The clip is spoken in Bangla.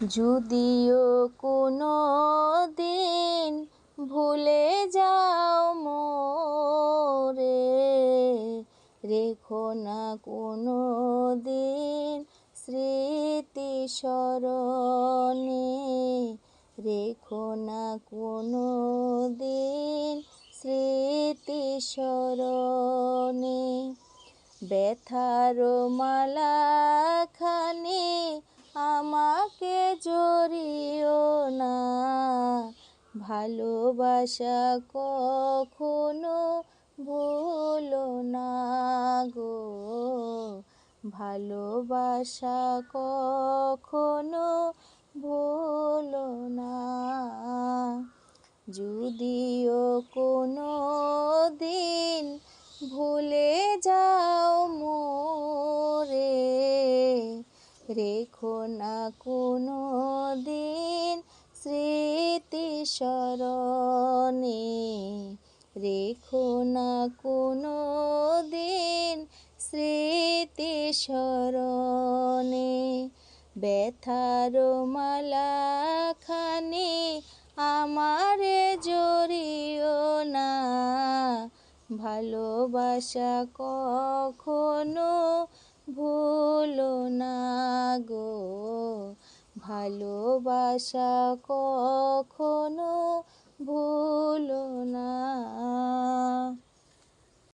যদিও কোনো দিন ভুলে যাও মোরে, রেখো না কোনো দিন স্মৃতি স্মরণে, রেখো না কোনো দিন স্মৃতি স্মরণে। ব্যথার মালাখানি আমাকে জড়িও না, ভালোবাসা কখনো ভুলো না গো, ভালোবাসা কখনো ভুলো না। যদিও কোনো দিন ভুলে যাও মোরে, রেখো না কোনো দিন স্মৃতি স্মরণে, রেখো না কোনো দিন স্মৃতি স্মরণে। ব্যথার মালাখানি আমারে জড়িও না, ভালোবাসা কখনো ভুলো না গো, ভালোবাসা কখনো ভুলো না।